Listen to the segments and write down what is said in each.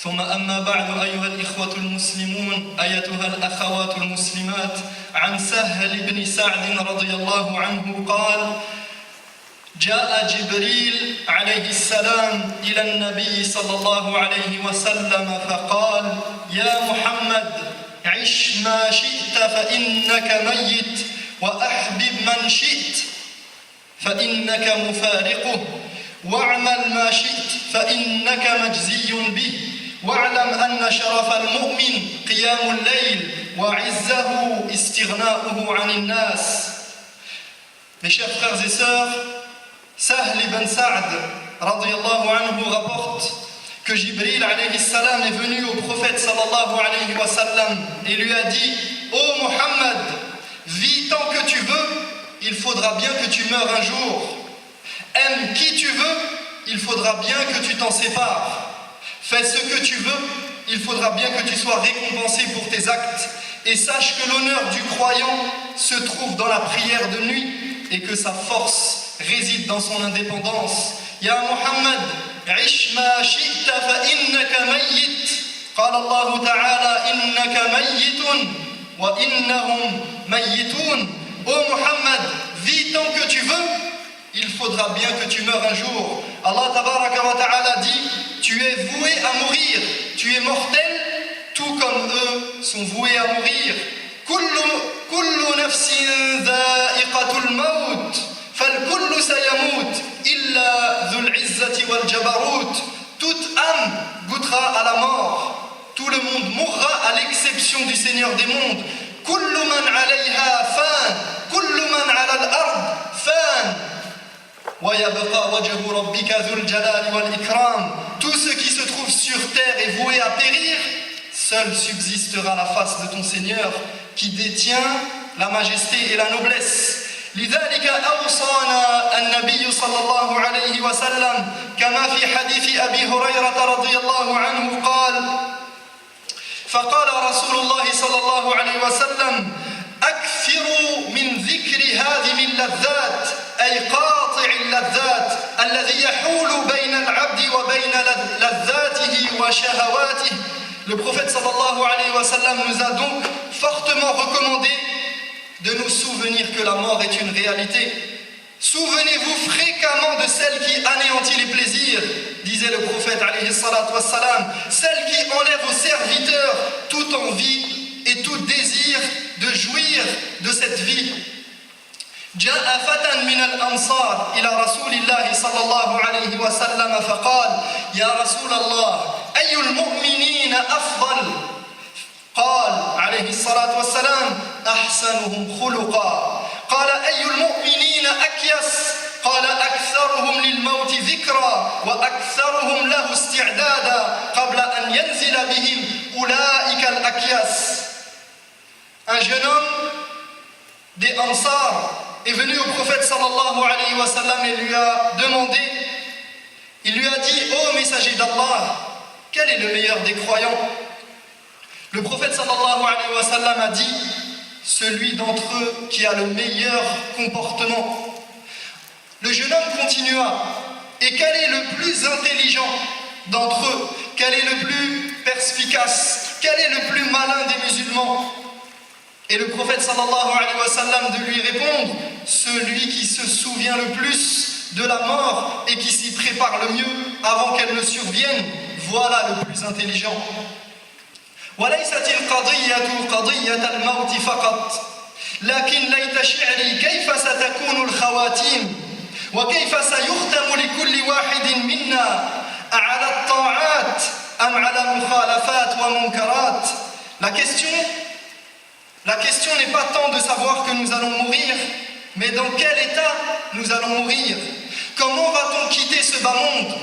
ثم أما بعد أيها الإخوة المسلمون أيتها الأخوات المسلمات عن سهل بن سعد رضي الله عنه قال جاء جبريل عليه السلام إلى النبي صلى الله عليه وسلم فقال يا محمد عش ما شئت فإنك ميت وأحبب من شئت فإنك مفارقه واعمل ما شئت فإنك مجزي به واعلم أن شرف المؤمن قيام الليل وعزه استغناؤه عن الناس. Mes chers frères et sœurs, Sahl ibn Sa'd radiyallahu anhu rapporte que Jibril alayhi salam est venu au prophète sallallahu alayhi wa sallam et lui a dit ô Muhammad, vis tant que tu veux, il faudra bien que tu meures un jour. Aime qui tu veux, il faudra bien que tu t'en sépares. Fais ce que tu veux, il faudra bien que tu sois récompensé pour tes actes. Et sache que l'honneur du croyant se trouve dans la prière de nuit et que sa force réside dans son indépendance. Ya Muhammad, ish ma shi'ta fa innaka mayyit. Qala Allah ta'ala innaka mayyitun wa innahum mayyitun. Ô Muhammad, vis tant que tu veux, il faudra bien que tu meurs un jour. Allah tabaraka wa ta'ala dit, tu es voué à mourir, tu es mortel, tout comme eux sont voués à mourir. Kullu nafsin dha'iqatul maut, fal kullu sayamut, illa dhul izzati wal jabarut. Toute âme goûtera à la mort, tout le monde mourra à l'exception du Seigneur des mondes. Kullu man alayha fan, kullu man ala al-ard fan. Tout ce qui se trouve sur terre est voué à périr, seul subsistera la face de ton Seigneur qui détient la majesté et la noblesse. لذلك أوصانا النبي صلى الله عليه وسلم كما في حديث أبي هريرة رضي الله عنه قال فقال رسول الله صلى الله عليه وسلم أكثروا من ذكر هذه اللذات أي قاطع اللذات الذي يحول بين العبد وبين لذاته وشهواته. Le prophète sallallahu alayhi wa sallam nous a donc fortement recommandé de nous souvenir que la mort est une réalité. Souvenez-vous fréquemment de celle qui anéantit les plaisirs, disait le prophète alayhi salatu wassalam, celle qui enlève aux serviteurs toute envie et tout désir de jouir de cette vie. جاء فتى من الأنصار إلى رسول الله صلى الله عليه وسلم فقال يا رسول الله أي المؤمنين أفضل؟ قال عليه الصلاة والسلام أحسنهم خلقا. قال أي المؤمنين أكيس؟ قال أكثرهم للموت ذكرا وأكثرهم له استعدادا قبل أن ينزل بهم أولئك الأكياس. Un jeune homme des Ansar est venu au prophète sallallahu alayhi wa sallam et lui a demandé, il lui a dit, ô messager d'Allah, quel est le meilleur des croyants? Le prophète sallallahu alayhi wa sallam a dit, celui d'entre eux qui a le meilleur comportement. Le jeune homme continua, et quel est le plus intelligent d'entre eux? Quel est le plus perspicace? Quel est le plus malin des musulmans? Et le prophète sallallahu alayhi wa sallam de lui répondre, celui qui se souvient le plus de la mort et qui s'y prépare le mieux avant qu'elle ne survienne, voilà le plus intelligent. وليست القضية قضية الموت فقط لكن ليت شعري كيف ستكون الخواتيم وكيف سيختم لكل واحد منا أعلى الطاعات أم على مخالفات ومنكرات. La question n'est pas tant de savoir que nous allons mourir, mais dans quel état nous allons mourir. Comment va-t-on quitter ce bas monde?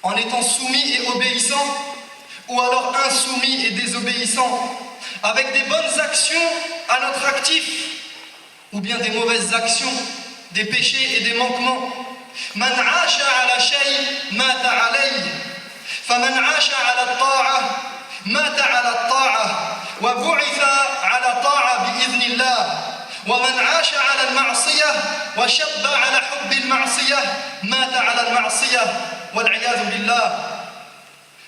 En étant soumis et obéissant, ou alors insoumis et désobéissant, avec des bonnes actions à notre actif, ou bien des mauvaises actions, des péchés et des manquements. Man 'asha 'ala shay mata 'alayhi, faman 'asha 'ala at-ta'a mata 'ala at-ta'a. وبعث على طاعة بإذن الله ومن عاش على المعصية وشب على حب المعصية مات على المعصية والعياذ بالله.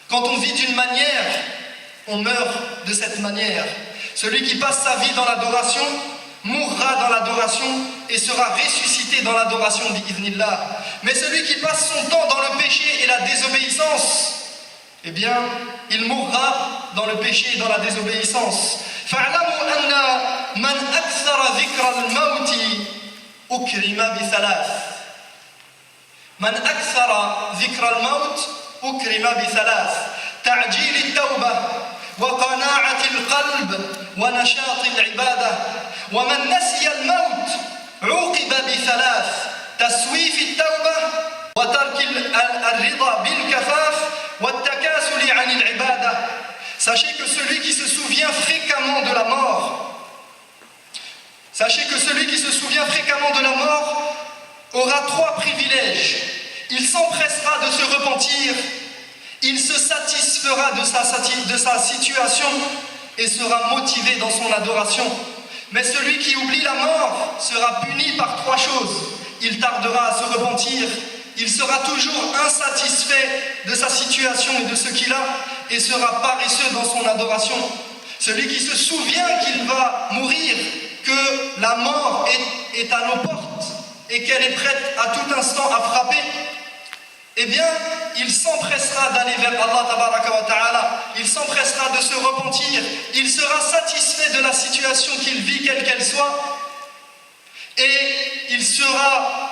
Quand on vit d'une manière, on meurt de cette manière. Celui qui passe sa vie dans l'adoration mourra dans l'adoration et sera ressuscité dans l'adoration bi'idhnillah. Mais celui qui passe son temps dans le péché et la désobéissance, eh bien, il mourra dans le péché et dans la désobéissance. فَاعْلَمُوا أَنَّ مَنْ أَكْثَرَ ذِكْرَ الْمَوْتِ أُكْرِمَ بِثَلَاثٍ من أكثر ذكر الموت أكرم بثلاث تعجيل التوبة وقناعة القلب ونشاط العبادة ومن نسي الموت عوقب بثلاث تسويف التوبة وترك الرضا بالكفاف والتكاسل عن العبادة. Sachez que celui qui se souvient fréquemment de la mort, aura trois privilèges. Il s'empressera de se repentir, il se satisfera de sa situation et sera motivé dans son adoration. Mais celui qui oublie la mort sera puni par trois choses. Il tardera à se repentir, il sera toujours insatisfait de sa situation et de ce qu'il a et sera paresseux dans son adoration. Celui qui se souvient qu'il va mourir, que la mort est à nos portes et qu'elle est prête à tout instant à frapper, eh bien, il s'empressera d'aller vers Allah tabaraka wa ta'ala, il s'empressera de se repentir, il sera satisfait de la situation qu'il vit, quelle qu'elle soit, et il sera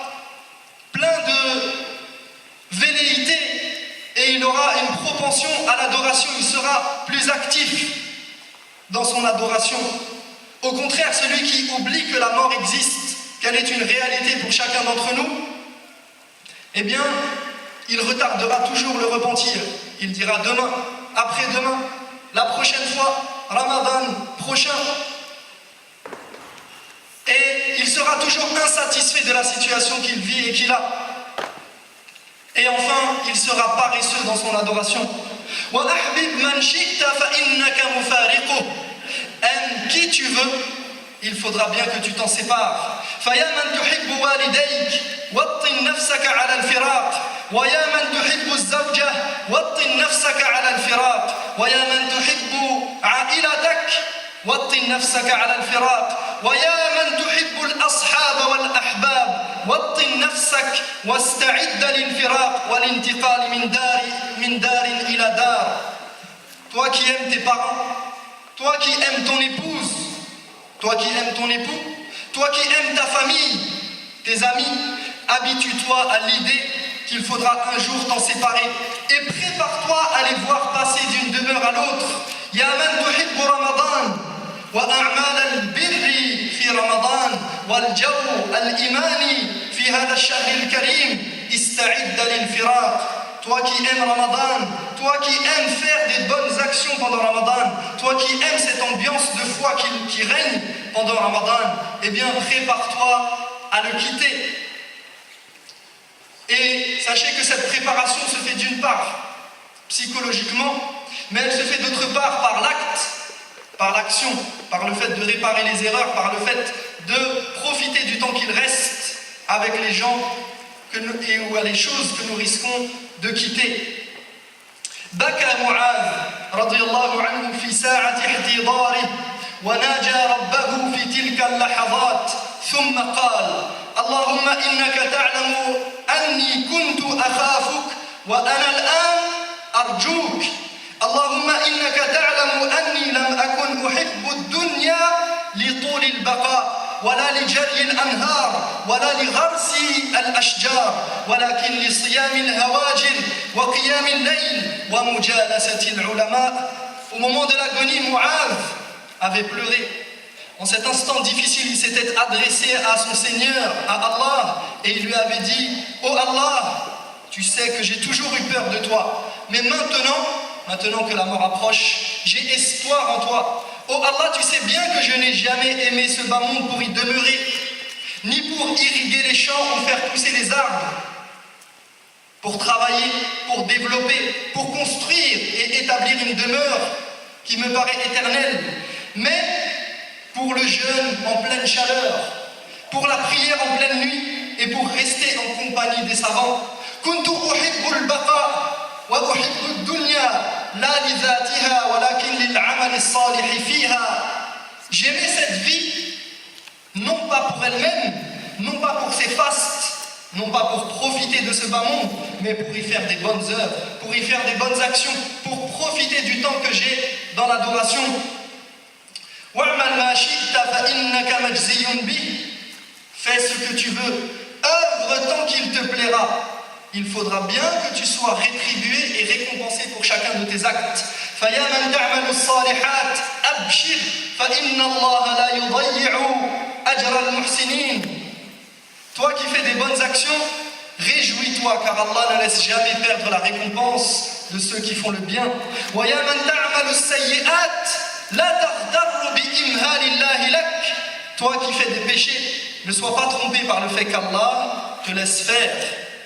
plein de velléité et il aura une propension à l'adoration, il sera plus actif dans son adoration. Au contraire, celui qui oublie que la mort existe, qu'elle est une réalité pour chacun d'entre nous, eh bien, il retardera toujours le repentir. Il dira demain, après-demain, la prochaine fois, Ramadan prochain. Et il sera toujours insatisfait de la situation qu'il vit et qu'il a. Et enfin, il sera paresseux dans son adoration. Aime qui tu veux, il faudra bien que tu t'en sépares. فيا من تحب والديك وطن نفسك على الفراق ويا من تحب الزوجة وطن نفسك على الفراق ويا من تحب عائلتك وطن نفسك على الفراق ويا من تحب الأصحاب والأحباب وطن نفسك واستعد للفراق والانتقال من دار إلى دار. Toi qui aimes tes parents, toi qui aimes ton épouse, toi qui aimes ton époux, toi qui aimes ta famille, tes amis, habitue-toi à l'idée qu'il faudra un jour t'en séparer et prépare-toi à les voir passer d'une demeure à l'autre. Ya man tuhibbu Ramadan wa a'mal al-birri fi Ramadan wal jaw al-imani fi hadha ash-shahr al-karim ista'id lil-firaq. Toi qui aimes Ramadan, toi qui aimes faire des bonnes actions pendant Ramadan, toi qui aimes cette ambiance de foi qui règne pendant Ramadan, eh bien prépare-toi à le quitter. Et sachez que cette préparation se fait d'une part psychologiquement, mais elle se fait d'autre part par l'acte, par l'action, par le fait de réparer les erreurs, par le fait de profiter du temps qu'il reste avec les gens ou à les choses que nous risquons de quitter. بكى معاذ رضي الله عنه في ساعة احتضاره وناجى ربه في تلك اللحظات ثم قال اللهم إنك تعلم أني كنت أخافك وأنا الآن أرجوك اللهم إنك تعلم أني لم أكن أحب الدنيا لطول البقاء ولا لجري الأنهار ولا لغرس الأشجار ولكن لصيام الهواجر وقيام الليل ومجالسة العلماء. Au moment de l'agonie, Mu'adh avait pleuré. En cet instant difficile, il s'était adressé à son Seigneur, à Allah, et il lui avait dit « Oh Allah, tu sais que j'ai toujours eu peur de toi, mais maintenant que la mort approche, j'ai espoir en toi. Oh Allah, tu sais bien que je n'ai jamais aimé ce bas monde pour y demeurer, ni pour irriguer les champs ou faire pousser les arbres, pour travailler, pour développer, pour construire et établir une demeure qui me paraît éternelle, mais pour le jeûne en pleine chaleur, pour la prière en pleine nuit et pour rester en compagnie des savants. كنت أحب البقاء وأحب الدنيا لا لذاتها ولكن للعمل الصالح فيها. J'aimais cette vie, non pas pour elle-même, non pas pour ses fastes, non pas pour profiter de ce bas monde, mais pour y faire des bonnes œuvres, pour y faire des bonnes actions, pour profiter du temps que j'ai dans l'adoration. وَاعْمَلْ مَا شِئْتَ فَإِنَّكَ مَجْزِيٌّ بِهِ. Fais ce que tu veux, œuvre tant qu'il te plaira. Il faudra bien que tu sois rétribué et récompensé pour chacun de tes actes. فَيَا مَنْ تَعْمَلُ الصَّالِحَاتِ أَبْشِرْ فَإِنَّ اللَّهَ لَا يُضَيِّعُ أَجْرَ الْمُحْسِنِينَ. Toi qui fais des bonnes actions, réjouis-toi car Allah ne laisse jamais perdre la récompense de ceux qui font le bien. وَيَا مَنْ تَعْمَلُ السَّيِّئَاتِ لَا تَغْتَرُّ بِإِمْهَالِ اللَّهِ لَكَ. Toi qui fais des péchés, ne sois pas trompé par le fait qu'Allah te laisse faire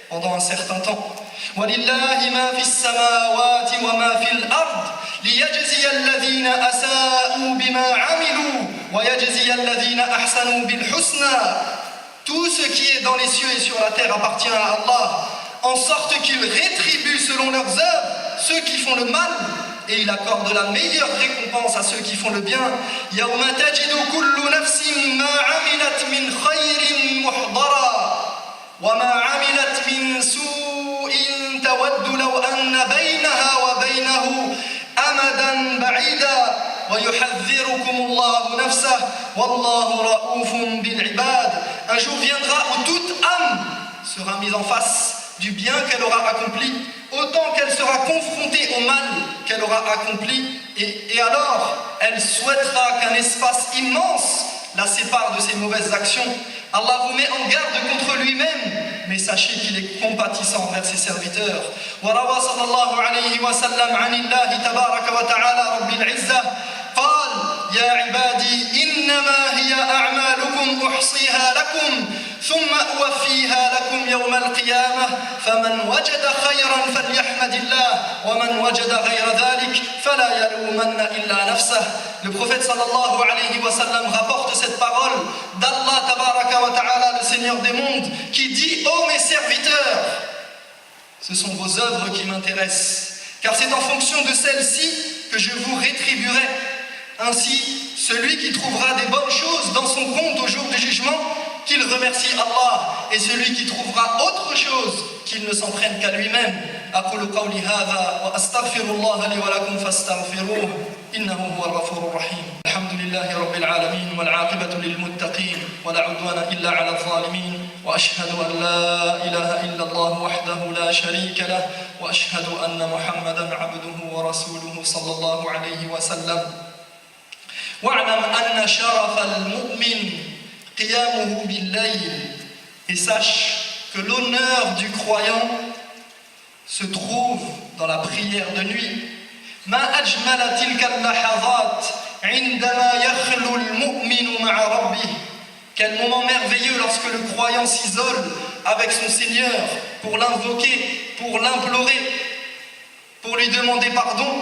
pendant un certain temps. وَلِلَّهِ مَا فِي السَّمَاوَاتِ وَمَا فِي الْأَرْضِ لِيَجْزِيَ الَّذِينَ أَسَاءُوا بِمَا عَمِلُوا وَيَجْزِيَ الَّذِينَ أَحْسَنُوا بِالْحُسْنَى. Tout ce qui est dans les cieux et sur la terre appartient à Allah, en sorte qu'il rétribue selon leurs œuvres ceux qui font le mal, et il accorde la meilleure récompense à ceux qui font le bien. يَوْمَ تَجِدُ كُلُّ نَفْسٍ مَا عَمِلَتْ مِنْ خَيْرٍ مُحْضَرًا وَمَا عَمِلَتْ مِنْ سُوءٍ تَوَدُّ لَوْ أَنَّ بَيْنَهَا وَبَيْنَهُ أَمَدًا بَعِيدًا وَيُحَذِّرُكُمُ اللَّهُ نَفْسَهُ وَاللَّهُ رَءُوفٌ بِالْعِبَادِ. Un jour viendra où toute âme sera mise en face du bien qu'elle aura accompli, autant qu'elle sera confrontée au mal qu'elle aura accompli, et alors elle souhaitera qu'un espace immense la sépare de ses mauvaises actions. Allah vous met en garde contre lui-même, mais sachez qu'il est compatissant envers ses serviteurs. وروى صلى الله عليه وسلم عن الله تبارك وتعالى رب العزة قال يا عبادي إنما هي أعمالكم أحصيها لكم ثم أوفيها لكم يوم القيامة فمن وجد خيرا فليحمد الله ومن وجد غير ذلك فلا يلومن إلا نفسه. Le prophète sallallahu alayhi wa sallam rapporte cette parole d'Allah tabaraka wa ta'ala, le Seigneur des mondes, qui dit: ô mes serviteurs, ce sont vos œuvres qui m'intéressent, car c'est en fonction de celles-ci que je vous rétribuerai. Ainsi, celui qui trouvera des bonnes choses dans son compte au jour du jugement, qu'il remercie Allah, et celui qui trouvera autre chose, qu'il ne s'en prenne qu'à lui-même. أقول قولي هذا وأستغفر الله لي ولكم فاستغفروه إنه هو الغفور الرحيم. الحمد لله رب العالمين والعاقبة للمتقين ولا عدوان إلا على الظالمين وأشهد أن لا إله إلا الله وحده لا شريك له وأشهد أن محمدا عبده ورسوله صلى الله عليه وسلم. واعلم أن شرف المؤمن قيامه بالليل. Et sache que l'honneur du croyant se trouve dans la prière de nuit. ما أجمل تلك اللحظات عندما يخلو المؤمن مع ربه. Quel moment merveilleux lorsque le croyant s'isole avec son Seigneur pour l'invoquer, pour l'implorer, pour lui demander pardon,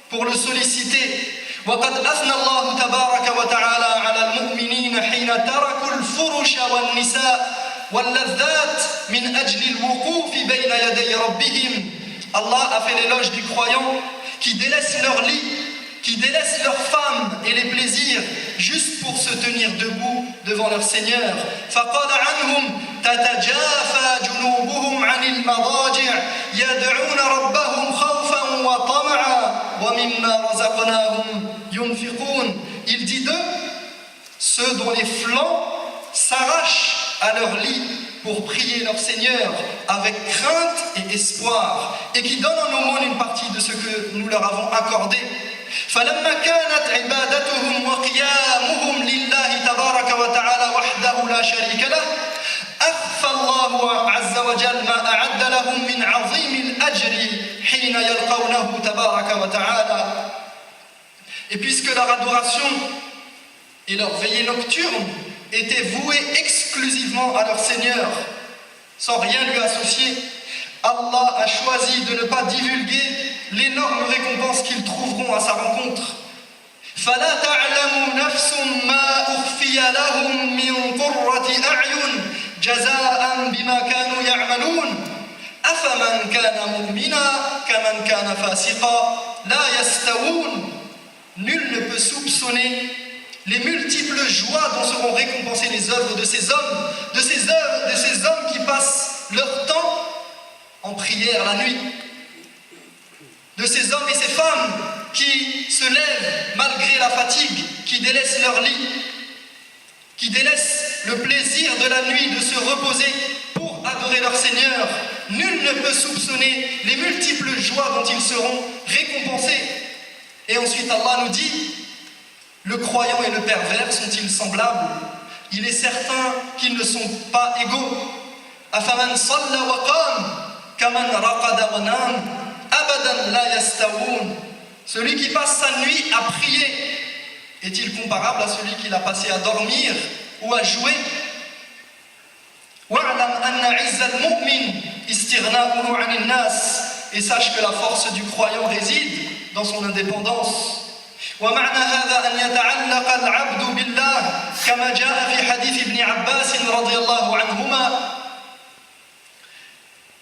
pour le solliciter. وقد أثنى الله تبارك وتعالى على المؤمنين حين تركوا الفرش والنساء واللذات من أجل الوقوف بين يدي ربهم. Allah a fait l'éloge du croyant qui délaissent leur lit, qui délaissent leurs femmes et les plaisirs juste pour se tenir debout devant leur Seigneur. فقال عنهم تتجافى جنوبهم عن المضاجع يدعون ربهم خوفا وطمعا ومما رزقناهم ينفقون. Il dit d'eux, ceux dont les flancs s'arrachent à leur lit pour prier leur Seigneur avec crainte et espoir, et qui donnent en aumône une partie de ce que nous leur avons accordé. فلما كانت عبادتهم وقيامهم لله تبارك وتعالى وحده لا شريك له أخفى الله عز وجل ما أعد لهم من عظيم الأجر حين يلقونه تبارك وتعالى. Et puisque leur adoration et leur veillée nocturne étaient voués exclusivement à leur Seigneur, sans rien lui associer, Allah a choisi de ne pas divulguer l'énorme récompense qu'ils trouveront à sa rencontre. فَلَا تَعْلَمُ نَفْسٌ مَا أُخْفِيَ لَهُم مِّن قُرَّةِ أَعْيُنٍ جَزَاءً بِمَا كَانُوا يَعْمَلُونَ أَفَمَنْ كَانَ مُؤْمِنًا كمن كان فاسقا لا يستوون. Nul ne peut soupçonner les multiples joies dont seront récompensées les œuvres de ces hommes, de ces hommes qui passent leur temps en prière la nuit, de ces hommes et ces femmes qui se lèvent malgré la fatigue, qui délaissent leur lit, qui délaissent le plaisir de la nuit de se reposer pour adorer leur Seigneur. Nul ne peut soupçonner les multiples joies dont ils seront récompensés. Et ensuite Allah nous dit, le croyant et le pervers sont-ils semblables? Il est certain qu'ils ne sont pas égaux. Afaman salla wa qam kaman raqada wa nam abadan la yastawoun. Celui qui passe sa nuit à prier, est-il comparable à celui qui l'a passé à dormir ou à jouer? Wa'lam anna 'izza al-mu'min istighna'uhu 'anil nas. Et sache que la force du croyant réside dans son indépendance. ومعنى هذا أن يتعلق العبد بالله كما جاء في حديث ابن عباس رضي الله عنهما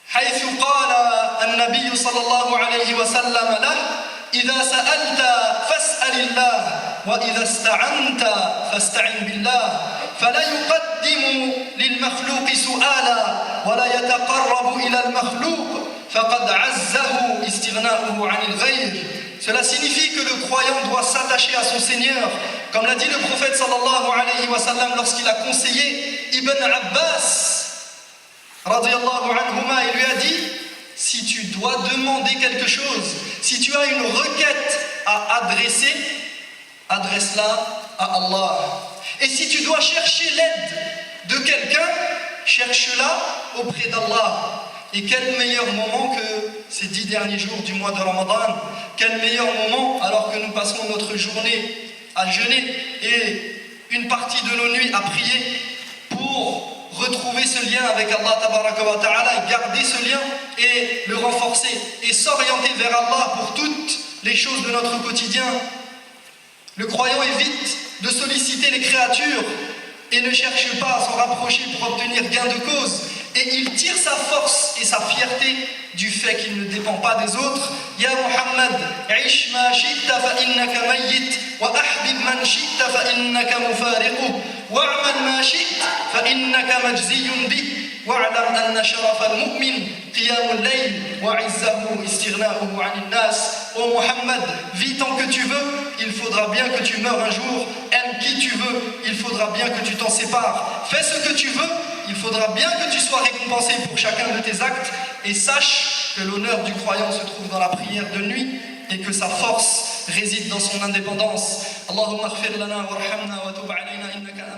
حيث قال النبي صلى الله عليه وسلم له إذا سألت فاسأل الله وإذا استعنت فاستعن بالله فلا يقدم للمخلوق سؤالا ولا يتقرب إلى المخلوق فقد عزه استغناؤه عن الغير. Cela signifie que le croyant doit s'attacher à son Seigneur, comme l'a dit le prophète sallallahu alayhi wa sallam lorsqu'il a conseillé Ibn Abbas radiyallahu anhuma. Il lui a dit, si tu dois demander quelque chose, si tu as une requête à adresser, adresse-la à Allah. Et si tu dois chercher l'aide de quelqu'un, cherche-la auprès d'Allah. Et quel meilleur moment que ces 10 derniers jours du mois de Ramadan, quel meilleur moment alors que nous passons notre journée à jeûner et une partie de nos nuits à prier pour retrouver ce lien avec Allah tabaraka wa ta'ala et garder ce lien et le renforcer et s'orienter vers Allah pour toutes les choses de notre quotidien. Le croyant évite de solliciter les créatures et ne cherche pas à s'en rapprocher pour obtenir gain de cause. Et il tire sa force et sa fierté du fait qu'il ne dépend pas des autres. Ya Muhammad, ish ma shi'ta fa innaka mayyit, wa ahbib man shi'ta fa innaka mufariquh, wa'mal ma shi'ta fa innaka majziyun bih. واعلم أن شرف المؤمن قيام الليل وعزه استغناؤه عن الناس. Ô Muhammad, vis tant que tu veux, il faudra bien que tu meurs un jour. Aime qui tu veux, il faudra bien que tu t'en sépares. Fais ce que tu veux, il faudra bien que tu sois récompensé pour chacun de tes actes. Et sache que l'honneur du croyant se trouve dans la prière de nuit et que sa force réside dans son indépendance. Allahumma ighfir lana warhamna wa tub alayna innaka